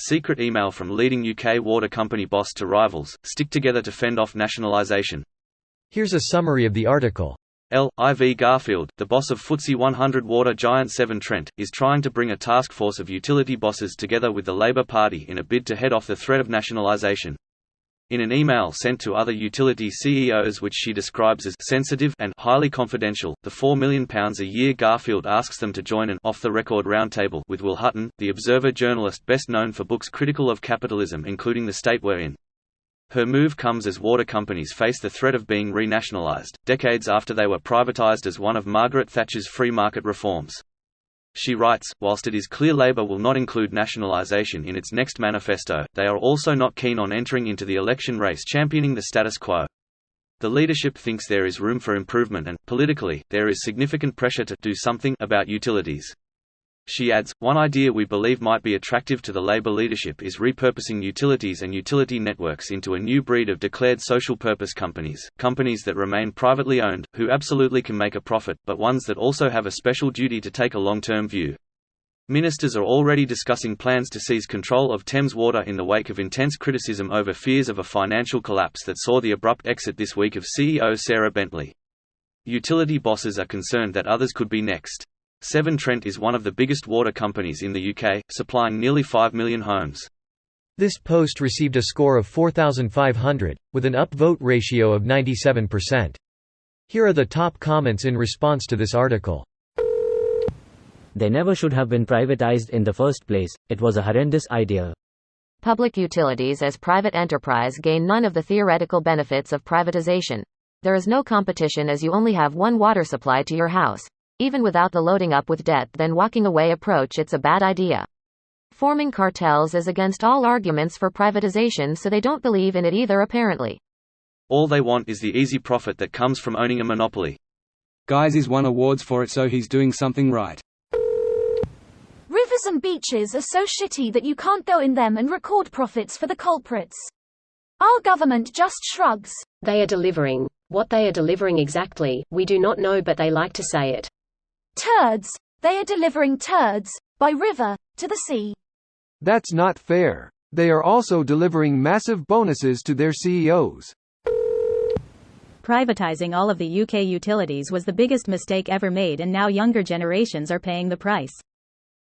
Secret email from leading UK water company boss to rivals, stick together to fend off nationalisation. Here's a summary of the article. L.I.V. Garfield, the boss of FTSE 100 water giant Severn Trent, is trying to bring a task force of utility bosses together with the Labour Party in a bid to head off the threat of nationalisation. In an email sent to other utility CEOs which she describes as sensitive and highly confidential, the £4 million a year Garfield asks them to join an off-the-record roundtable with Will Hutton, the Observer journalist best known for books critical of capitalism including The State We're In. Her move comes as water companies face the threat of being renationalised, decades after they were privatised as one of Margaret Thatcher's free market reforms. She writes, whilst it is clear Labour will not include nationalisation in its next manifesto, they are also not keen on entering into the election race championing the status quo. The leadership thinks there is room for improvement and, politically, there is significant pressure to do something about utilities. She adds, one idea we believe might be attractive to the Labour leadership is repurposing utilities and utility networks into a new breed of declared social purpose companies, companies that remain privately owned, who absolutely can make a profit, but ones that also have a special duty to take a long-term view. Ministers are already discussing plans to seize control of Thames Water in the wake of intense criticism over fears of a financial collapse that saw the abrupt exit this week of CEO Sarah Bentley. Utility bosses are concerned that others could be next. Severn Trent is one of the biggest water companies in the UK, supplying nearly 5 million homes. This post received a score of 4,500, with an upvote ratio of 97%. Here are the top comments in response to this article. They never should have been privatized in the first place, it was a horrendous idea. Public utilities as private enterprise gain none of the theoretical benefits of privatization. There is no competition as you only have one water supply to your house. Even without the loading up with debt then walking away approach, it's a bad idea. Forming cartels is against all arguments for privatization, so they don't believe in it either apparently. All they want is the easy profit that comes from owning a monopoly. Guys he's won awards for it, so he's doing something right. Rivers and beaches are so shitty that you can't go in them and record profits for the culprits. Our government just shrugs. They are delivering. What they are delivering exactly, we do not know, but they like to say it. Turds. They are delivering turds, by river, to the sea. That's not fair. They are also delivering massive bonuses to their CEOs. Privatizing all of the UK utilities was the biggest mistake ever made, and now younger generations are paying the price.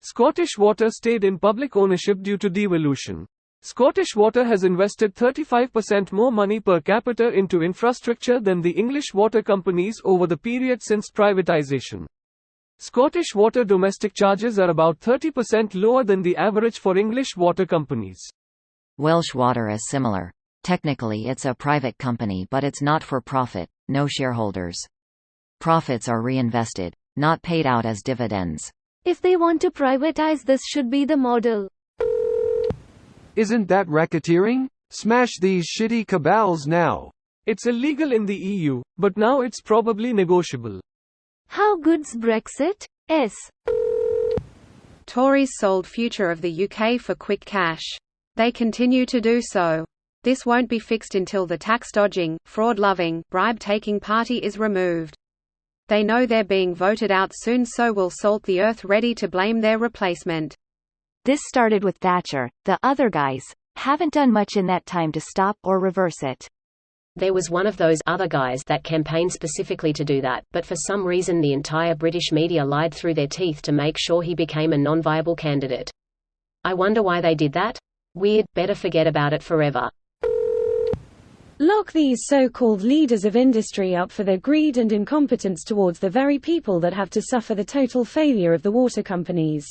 Scottish Water stayed in public ownership due to devolution. Scottish Water has invested 35% more money per capita into infrastructure than the English water companies over the period since privatisation. Scottish Water domestic charges are about 30% lower than the average for English water companies. Welsh Water is similar. Technically it's a private company, but it's not for profit, no shareholders. Profits are reinvested, not paid out as dividends. If they want to privatize, this should be the model. Isn't that racketeering? Smash these shitty cabals now. It's illegal in the EU, but now it's probably negotiable. How good's Brexit? Tories sold future of the UK for quick cash. They continue to do so. This won't be fixed until the tax-dodging, fraud-loving, bribe-taking party is removed. They know they're being voted out soon, so will salt the earth ready to blame their replacement. This started with Thatcher. The other guys haven't done much in that time to stop or reverse it. There was one of those other guys that campaigned specifically to do that, but for some reason the entire British media lied through their teeth to make sure he became a non-viable candidate. I wonder why they did that? Weird, better forget about it forever. Lock these so-called leaders of industry up for their greed and incompetence towards the very people that have to suffer the total failure of the water companies.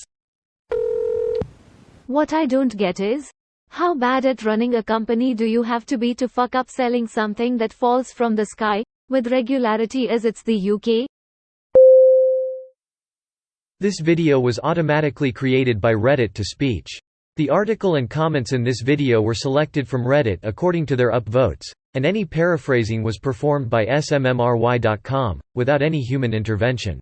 What I don't get is, how bad at running a company do you have to be to fuck up selling something that falls from the sky, with regularity as it's the UK? This video was automatically created by Reddit to speech. The article and comments in this video were selected from Reddit according to their upvotes, and any paraphrasing was performed by smmry.com, without any human intervention.